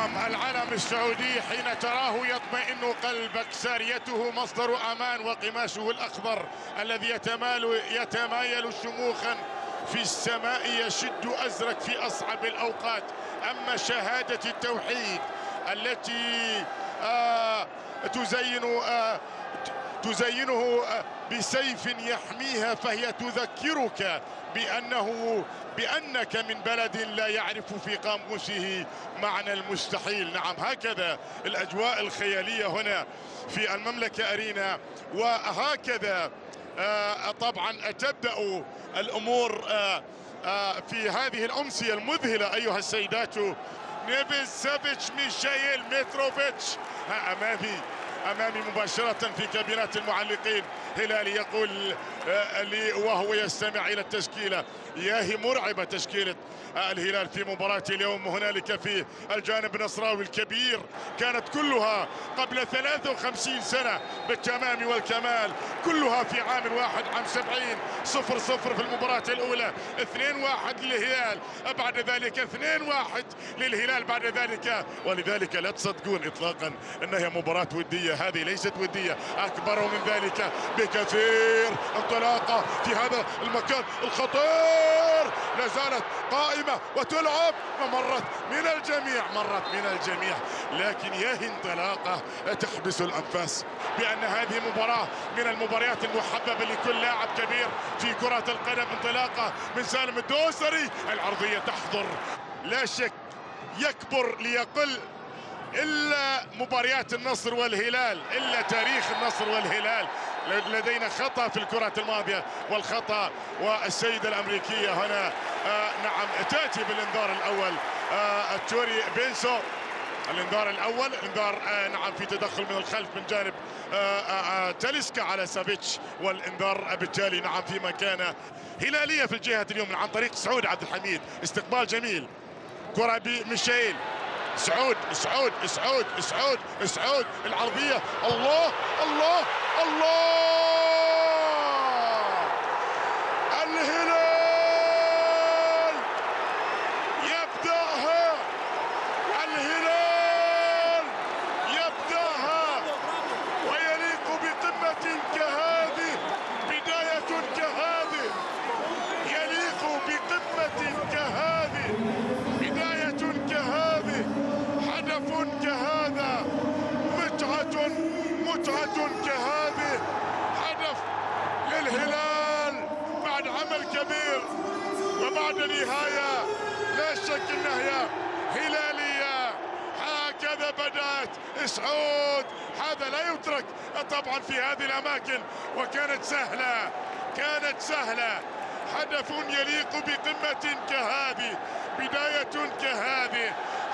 نعم، العلم السعودي حين تراه يطمئن قلبك، ساريته مصدر امان وقماشه الاخضر الذي يتمايل شموخا في السماء يشد ازرق في اصعب الاوقات. اما شهاده التوحيد التي تزينه بسيف يحميها، فهي تذكرك بأنك من بلد لا يعرف في قاموسه معنى المستحيل. نعم، هكذا الأجواء الخيالية هنا في المملكة أرينا، وهكذا طبعا تبدأ الأمور في هذه الأمسية المذهلة أيها السيدات. نيفيز سافيتش ميشايل متروفيتش أمامي مباشرة في كابينات المعلقين. هلالي يقول لي وهو يستمع إلى التشكيلة: ياهي مرعبة تشكيلة الهلال في مباراة اليوم. هنالك في الجانب النصراوي الكبير كانت كلها قبل 53 سنة بالتمام والكمال، كلها في عام واحد، عام 70. 0-0 في المباراة الأولى، 2-1 للهلال، بعد ذلك 2-1 للهلال بعد ذلك. ولذلك لا تصدقون إطلاقا أنها مباراة ودية، هذه ليست ودية، أكبر من ذلك بكثير. انطلاقة في هذا المكان الخطير، لا زالت قائمة وتلعب، ومرت من الجميع، لكن ياهي انطلاقة تحبس الأنفاس بأن هذه مباراة من المباريات المحببة لكل لاعب كبير في كرة القدم. انطلاقة من سالم الدوسري، العرضية تحضر، لا شك يكبر ليقل إلا مباريات النصر والهلال، إلا تاريخ النصر والهلال. لدينا خطأ في الكرة الماضية والخطأ، والسيدة الأمريكية هنا نعم تأتي بالإنذار الأول. توري بينسو الإنذار الأول، إنذار نعم في تدخل من الخلف من جانب تاليسكا على سافيتش، والإنذار بالتالي نعم في مكانه. هلالية في الجهة اليوم عن طريق سعود عبد الحميد، استقبال جميل، كرة بميشيل، سعود سعود سعود سعود سعود، العرضية، الله الله الله، الهلال يبدأها، الهلال يبدأها، ويليق بقمة كهذه، بداية كهذه، يليق بقمة كهذه، بداية كهذه، هدف كهذا، متعة كهذه، هدف للهلال بعد عمل كبير وبعد نهاية لا شك انها هلالية. هكذا بدأت سعود، هذا لا يترك طبعا في هذه الأماكن، وكانت سهلة، هدف يليق بقمة كهذه، بداية كهذه،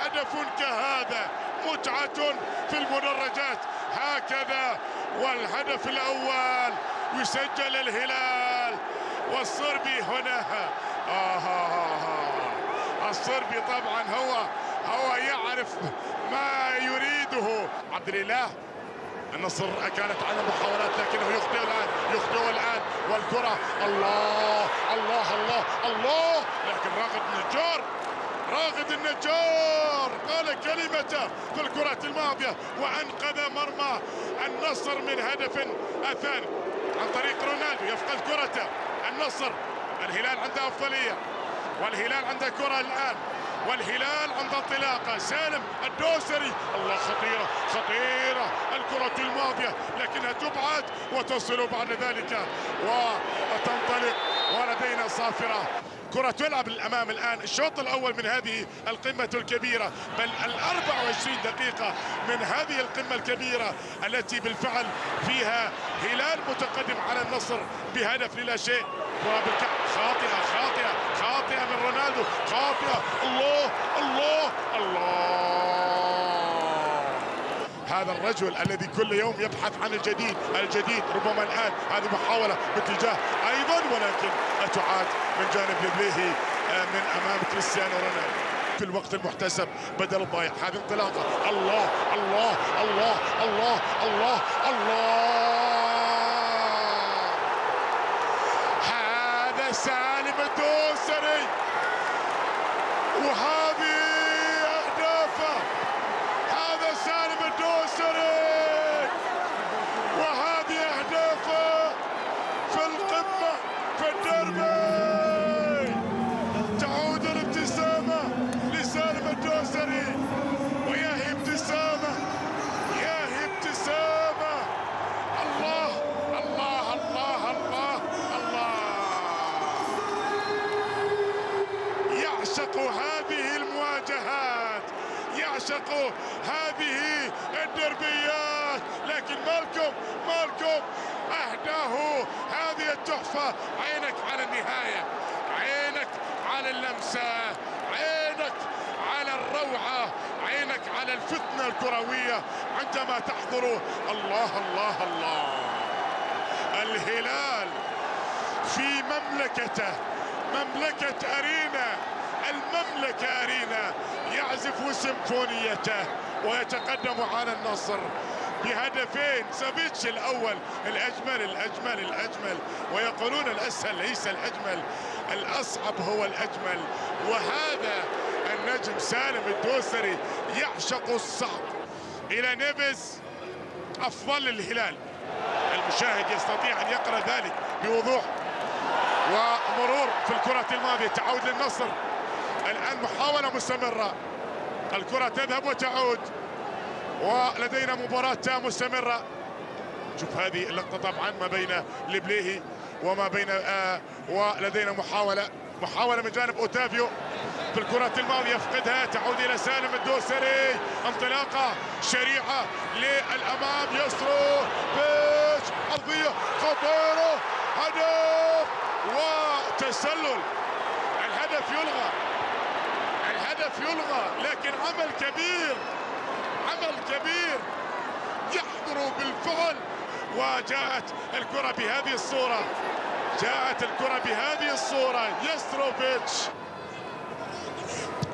هدف كهذا، متعة في المدرجات هكذا. والهدف الأول يسجل الهلال، والصربي هنا الصربي طبعا هو يعرف ما يريده. عبد الإله، النصر كانت على محاولات لكنه يخطئ الآن، والكرة، الله الله الله الله، لكن راغد النجار قال كلمته في الكرة الماضية وأنقذ مرمى النصر من هدف ثاني عن طريق رونالدو. يفقد كرته النصر، الهلال عنده أفضلية، والهلال عنده كرة الآن، والهلال عنده انطلاقة. سالم الدوسري، الله، خطيرة الكرة الماضية، لكنها تبعد وتصل بعد ذلك وتنطلق، ولدينا صافرة. كرة تلعب للأمام الآن. الشوط الأول من هذه القمة الكبيرة، بل 24 دقيقة من هذه القمة الكبيرة التي بالفعل فيها هلال متقدم على النصر بهدف لا شيء. كرة خاطئة من رونالدو، خاطئة، الله الله الله، هذا الرجل الذي كل يوم يبحث عن الجديد. ربما الآن هذه محاولة باتجاه أيضا، ولكن تعاد من جانب لبليهي من أمام كريستيانو رونالدو في الوقت المحتسب بدل الضايع. هذه انطلاقة، الله الله الله الله الله الله، هذا سالم الدوسري، وهذه أهدافه يعشقوا هذه الدربيات، لكن مالكم أهداه هذه التحفة. عينك على النهاية، عينك على اللمسة، عينك على الروعة، عينك على الفتنة الكروية عندما تحضر. الله الله الله، الهلال في مملكته، مملكة أرينا، المملكة أرينا، يعزف سيمفونيته ويتقدم على النصر بهدفين. سافيتش الأول الأجمل، ويقولون الأسهل ليس الأجمل، الأصعب هو الأجمل. وهذا النجم سالم الدوسري يعشق الصعب. إلى نيفيز أفضل الهلال، المشاهد يستطيع أن يقرأ ذلك بوضوح. ومرور في الكرة الماضية، تعود للنصر الآن، محاولة مستمرة، الكرة تذهب وتعود، ولدينا مباراة مستمرة. شوف هذه اللقطة طبعا ما بين لبليهي وما بين ولدينا محاولة من جانب أوتافيو في الكرة الماضية، يفقدها، تعود إلى سالم الدوسري، انطلاقة شريعة للأمام، يسرو بيش أرضية خطيرة، هدف وتسلل. الهدف يلغى، لكن عمل كبير يحضر بالفعل. وجاءت الكرة بهذه الصورة، يستروفيتش،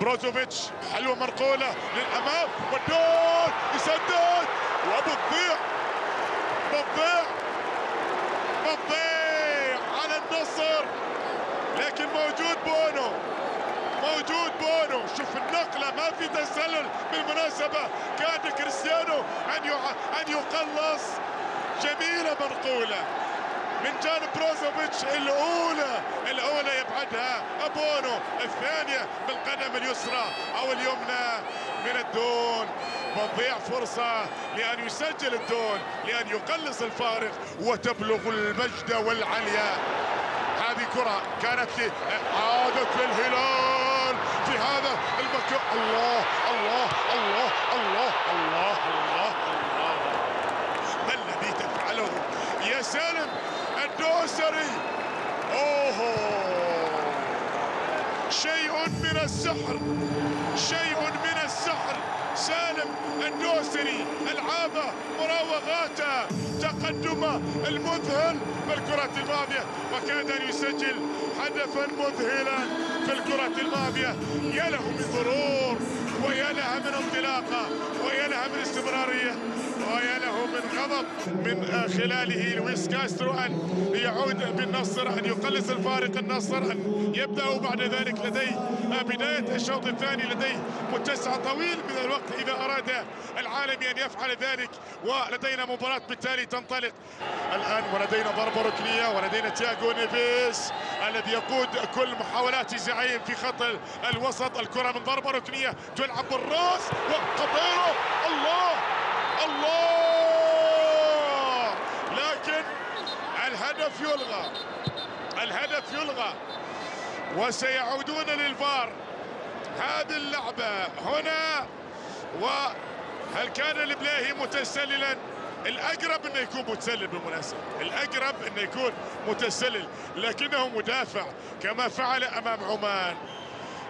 بروزوفيتش، حلوة منقولة للأمام، والجول يسدد، وبتضيع على النصر، لكن موجود بونو. شوف النقلة، ما في تسلل بالمناسبة، كاد كريستيانو أن يقلص. جميلة منقولة من جانب بروزوفيتش، الأولى يبعدها بونو، الثانية بالقدم اليسرى أو اليمنى من الدون. وتضيع فرصة لأن يسجل الدون، لأن يقلص الفارق وتبلغ المجد والعليا. هذه كرة كانت عادت للهلال في هذا المكان. الله الله الله الله الله الله الله، ما الذي تفعله يا سالم الدوسري؟ شيء من السحر. سالم الدوسري العابه، مراوغاته، تقدمه المذهل في الكرة الماضية، وكاد أن يسجل هدفا مذهلا في الكرة الماضية. يا له من ضرور، ويا لها من انطلاقة، ويا لها من استمرارية، ويا له من غضب من خلاله لويس كاسترو أن يعود بالنصر، أن يقلص الفارق النصر، أن يبدأ بعد ذلك لديه بداية الشوط الثاني، لديه متسع طويل من الوقت إذا أراد العالمي أن يفعل ذلك. ولدينا مباراة بالتالي تنطلق الآن، ولدينا ضربة ركنية، ولدينا تياغو نيفيز الذي يقود كل محاولات زعيم في خط الوسط. الكرة من ضربة ركنية تلعب بالراس وخطيرة، الله الله، لكن الهدف يلغى وسيعودون للفار. هذه اللعبة هنا، وهل كان البلاهي متسللا؟ الأقرب أنه يكون متسلل، بالمناسبة الأقرب أنه يكون متسلل، لكنه مدافع كما فعل أمام عمان.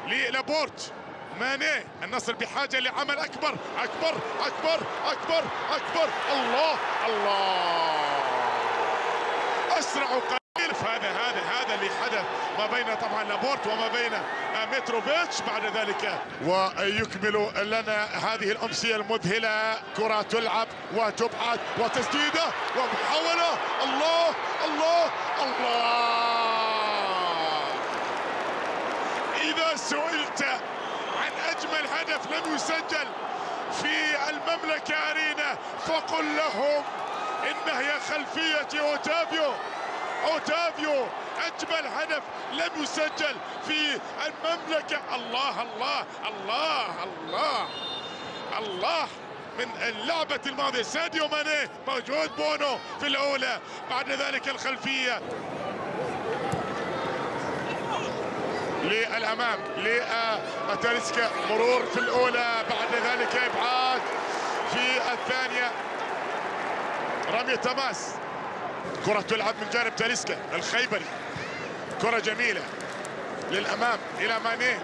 لابورت، ماني، النصر بحاجة لعمل أكبر أكبر أكبر أكبر أكبر. الله الله، أسرع قليل. هذا اللي حدث ما بين طبعا لابورت وما بين متروفيتش بعد ذلك. ويكمل لنا هذه الأمسية المذهلة، كرة تلعب وتبعد وتسديدة ومحاولة. الله الله الله، إذا سئلت عن أجمل هدف لم يسجل في المملكة أرينا فقل لهم إنه هي خلفية أوتافيو. أجمل هدف لم يسجل في المملكة. الله الله الله الله الله، من اللعبة الماضية. ساديو ماني موجود، بونو في الأولى، بعد ذلك الخلفية للأمام تاليسكا مرور في الأولى، بعد ذلك إبعاد في الثانية، رمية تماس، كرة تلعب من جانب تاليسكا الخيبري، كرة جميلة للأمام إلى ماني.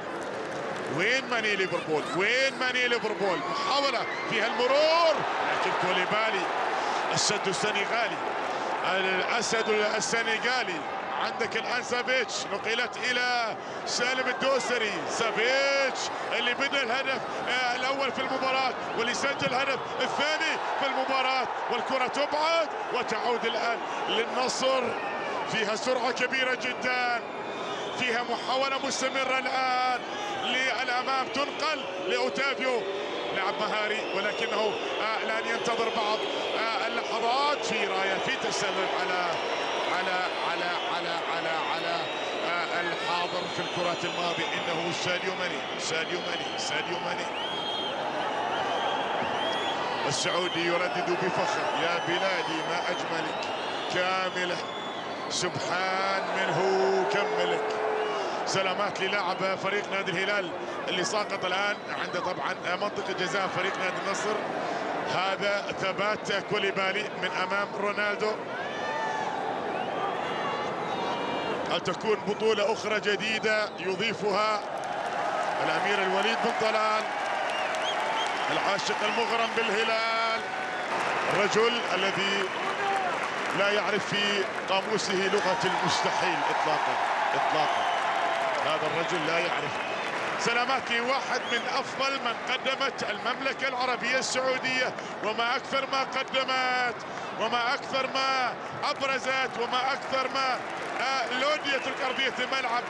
وين ماني ليفربول؟ وين ماني ليفربول؟ محاولة فيها المرور، لكن كوليبالي السد السنغالي، الأسد السنغالي. عندك الآن سافيتش، نقلت إلى سالم الدوسري، سافيتش اللي بنى الهدف الأول في المباراة واللي سجل الهدف الثاني في المباراة، والكرة تبعد وتعود الآن للنصر. فيها سرعة كبيرة جدا، فيها محاولة مستمرة الآن للأمام، تنقل لأوتافيو، لاعب مهاري ولكنه الآن ينتظر بعض اللحظات. في راية، في تسلل على الحاضر في الكرات الماضية، إنه ساديو ماني. السعودي يردد بفخر: يا بلادي ما أجملك، كاملة سبحان منه كملك. سلامات للاعب فريق نادي الهلال اللي ساقط الآن عند طبعا منطقة جزاء فريق نادي النصر. هذا ثبات كوليبالي من أمام رونالدو. هل تكون بطولة أخرى جديدة يضيفها الأمير الوليد بن طلال، العاشق المغرم بالهلال، الرجل الذي لا يعرف في قاموسه لغة المستحيل إطلاقا. هذا الرجل لا يعرف. سلامات لواحد من أفضل من قدمت المملكة العربية السعودية، وما أكثر ما قدمت، وما أكثر ما أبرزت، وما أكثر ما لوديت أرضية الملعب.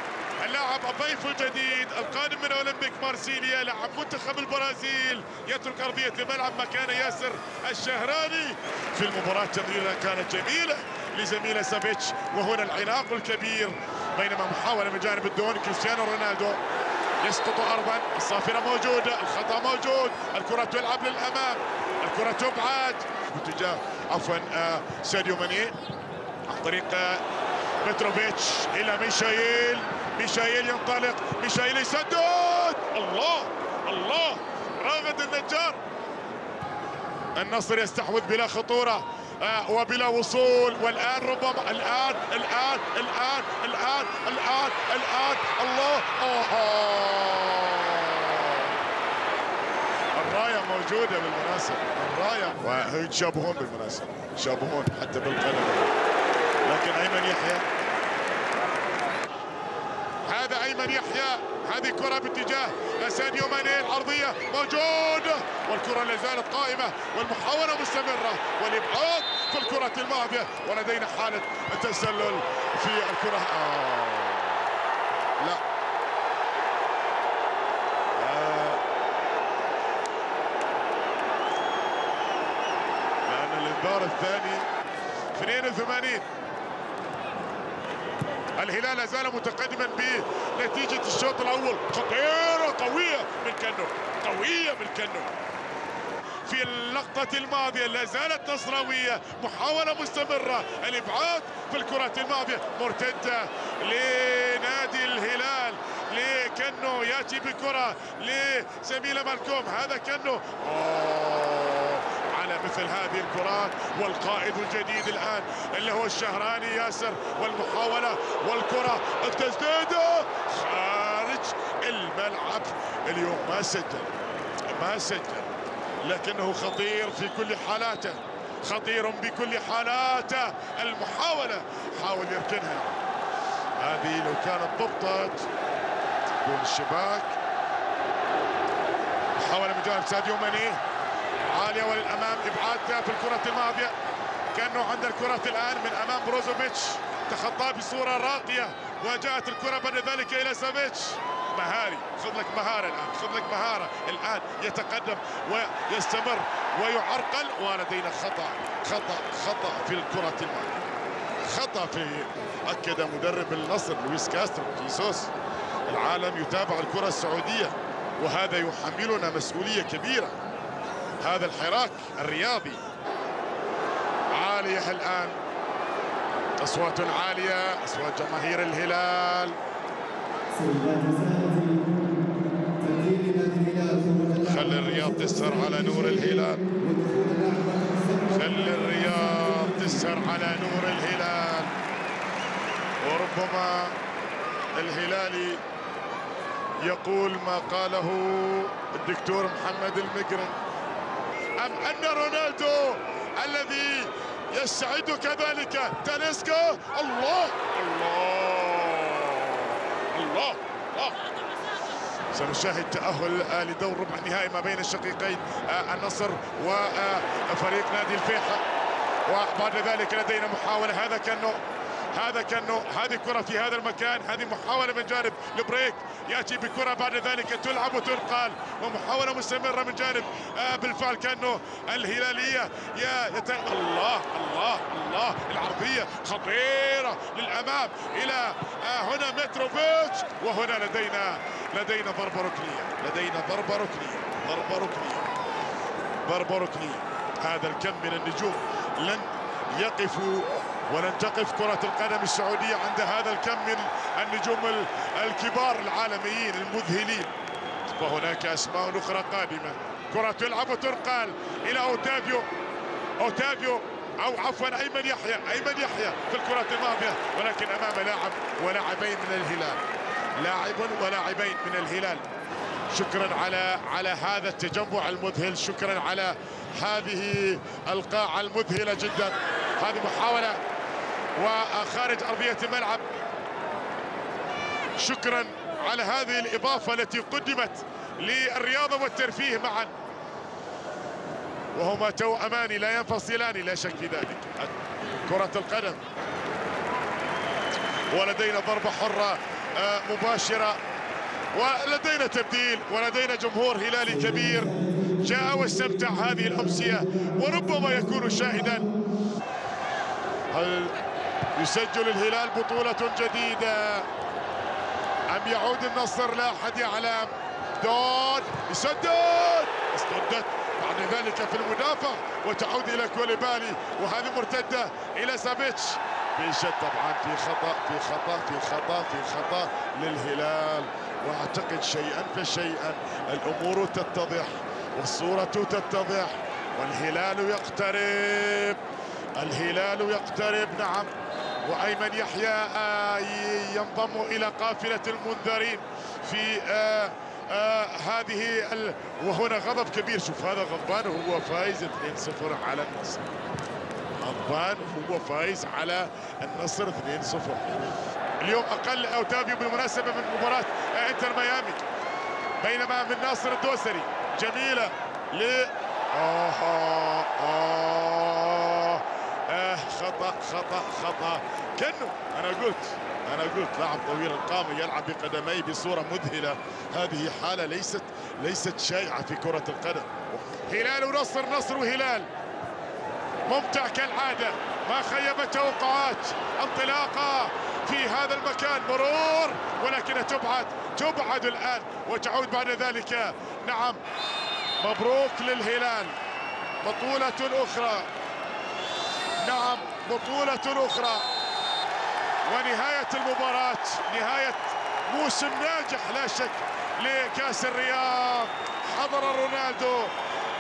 اللاعب الضيف الجديد القادم من أولمبيك مارسيليا، لاعب منتخب البرازيل، يترك أرضية الملعب مكان ياسر الشهراني. في المباراة تمريرة كانت جميلة لزميله سافيتش، وهنا العناق الكبير بينما محاولة من جانب الدون كريستيانو رونالدو يسقط أرضا. الصافرة موجودة، الخطأ موجود، الكرة تلعب للأمام، الكرة تبعد باتجاه ساديو ماني عن طريق بتروفيتش إلى ميشايل ينطلق، ميشايل يسدد، الله راغد النجار. النصر يستحوذ بلا خطورة وبلا وصول، والآن ربما الآن الله الراية موجودة بالمناسبة، الراية ويتشابهون بالمناسبة، يتشابهون حتى بالقلم. لكن أيمن يحيى، هذا أيمن يحيى، هذه كرة باتجاه ساديو ماني، العرضية موجودة والكرة لا زالت قائمة والمحاولة مستمرة والإبعاد في الكرة الماضية، ولدينا حالة تسلل في الكرة. لا لأن الإنذار الثاني 82. الهلال لا زال متقدما بنتيجة الشوط الأول. خطيرة قوية من كنو في اللقطة الماضية، لا زالت نصراوية، محاولة مستمرة، الإبعاد في الكرة الماضية، مرتدة لنادي الهلال، لكنو يأتي بكرة لزميله مالكوم، هذا كنو على مثل هذه الكرات. والقائد الجديد الآن اللي هو الشهراني ياسر، والمحاولة والكرة التسديدة خارج الملعب. اليوم ما سجل لكنه خطير في كل حالاته، خطير بكل حالاته. المحاولة حاول يركنها، هذه لو كانت ضبطت دون الشباك. محاولة من جانب ساديو ماني عالية وللأمام، إبعادها في الكرة الماضية. كأنه عند الكرة الآن من أمام بروزوفيتش، تخطاه بصورة راقية وجاءت الكرة بعد ذلك إلى سافيتش. مهاري، خذ لك مهارة الآن، الآن يتقدم ويستمر ويعرقل، ولدينا خطأ في الكرة الماضية، خطأ في أكد مدرب النصر لويس كاسترو كيسوس. العالم يتابع الكرة السعودية وهذا يحملنا مسؤولية كبيرة. هذا الحراك الرياضي عالية الآن، أصوات عالية، أصوات جماهير الهلال. خلي الرياض تسهر على نور الهلال، خلي الرياض تسهر على نور الهلال. وربما الهلالي يقول ما قاله الدكتور محمد المقرن، أم أن رونالدو الذي يستعد كذلك تاليسكا. الله الله الله الله. سنشاهد تأهل لدور ربع النهائي ما بين الشقيقين النصر وفريق نادي الفيحة. وبعد ذلك لدينا محاولة، هذه كرة في هذا المكان، هذه محاولة من جانب البريك، يأتي بكرة بعد ذلك تلعب وتنقل، ومحاولة مستمرة من جانب بالفعل كأنه الهلالية الله الله الله. العرضية خطيرة للأمام إلى هنا متروفيتش، وهنا لدينا ضربة ركنية. هذا الكم من النجوم لن يقفوا ولن تقف كرة القدم السعودية عند هذا الكم من النجوم الكبار العالميين المذهلين. وهناك أسماء أخرى قادمة. كرة تلعب وتنقل إلى أوتافيو أو عفوا أيمن يحيى في الكرة الماضية، ولكن أمام لاعب ولاعبين من الهلال. شكرا على هذا التجمع المذهل، شكرا على هذه القاعة المذهلة جدا. هذه محاولة وخارج أرضية الملعب. شكرا على هذه الإضافة التي قدمت للرياضة والترفيه معا، وهما توأمان لا ينفصلان لا شك في ذلك. كرة القدم، ولدينا ضربة حرة مباشرة، ولدينا تبديل، ولدينا جمهور هلالي كبير جاء واستمتع هذه الأمسية، وربما يكون شاهدا. هل يسجل الهلال بطولة جديدة أم يعود النصر؟ لا أحد يعلم. دون يسدد، استردت بعد ذلك في المدافع وتعود إلى كوليبالي، وهذه مرتدة إلى سافيتش. بيشد طبعا في خطأ للهلال، واعتقد شيئا فشيئا الامور تتضح والصورة تتضح، والهلال يقترب نعم. وأيمن يحيى ينضم إلى قافلة المنذرين في هذه وهنا غضب كبير. شوف هذا غضبان وهو فايز 2-0 على النصر، غضبان وهو فايز على النصر 2-0. اليوم أقل أوتافيو بالمناسبة من مباراة انتر ميامي، بينما من ناصر الدوسري جميلة ل خطأ كأنه أنا قلت لاعب طويل القامة يلعب بقدميه بصورة مذهلة. هذه حالة ليست شائعة في كرة القدم. هلال ونصر، نصر وهلال، ممتع كالعادة، ما خيب توقعات. انطلاقة في هذا المكان، مرور، ولكنها تبعد الآن وتعود بعد ذلك. نعم، مبروك للهلال، بطولة أخرى، نعم بطولة أخرى، ونهاية المباراة، نهاية موسم ناجح لا شك لكأس الرياض. حضر رونالدو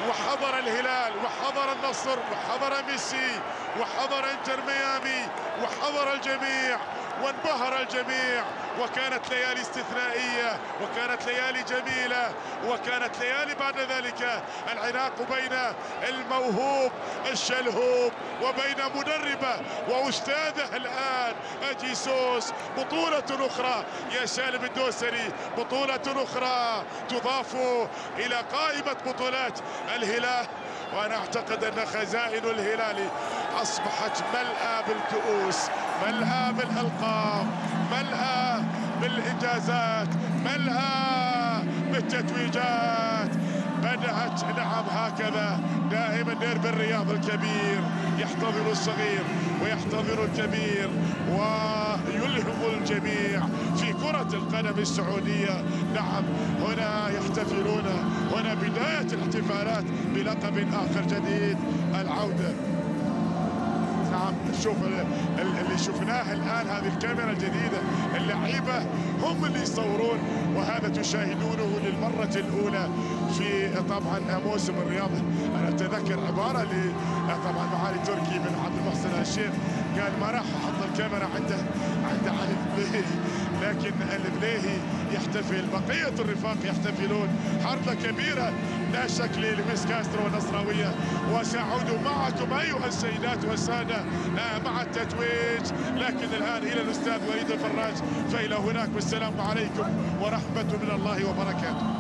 وحضر الهلال وحضر النصر وحضر ميسي وحضر انتر ميامي وحضر الجميع وانبهر الجميع، وكانت ليالي استثنائية وكانت ليالي جميلة، وكانت ليالي بعد ذلك العناق بين الموهوب الشلهوب وبين مدربه وأستاذه الآن أجيسوس. بطولة أخرى يا سالم الدوسري، بطولة أخرى تضاف إلى قائمة بطولات الهلال، وأنا أعتقد أن خزائن الهلال أصبحت ملأى بالكؤوس، ملأى بالألقاب، ملأى بالإنجازات، ملأى بالتتويجات. بدأت نعم هكذا دائما ديربي الرياض الكبير يحتضن الصغير ويحتضن الكبير ويلهم الجميع في كرة القدم السعودية. نعم هنا يحتفلون، هنا بداية الاحتفالات بلقب آخر جديد، العودة نعم شوف اللي شفناه الان، هذه الكاميرا الجديده، اللعيبه هم اللي يصورون، وهذا تشاهدونه للمره الاولى في طبعا موسم الرياضه. انا اتذكر عباره طبعا معالي تركي بن عبد المحسن الشيخ قال ما راح احط الكاميرا عنده علي البليهي، لكن البليهي يحتفل، بقيه الرفاق يحتفلون. حركه كبيره لا شك للويس كاسترو والنصراويه. وسأعود معكم ايها السيدات والساده مع التتويج، لكن الان الى الاستاذ وليد الفراج، فالى هناك والسلام عليكم ورحمه من الله وبركاته.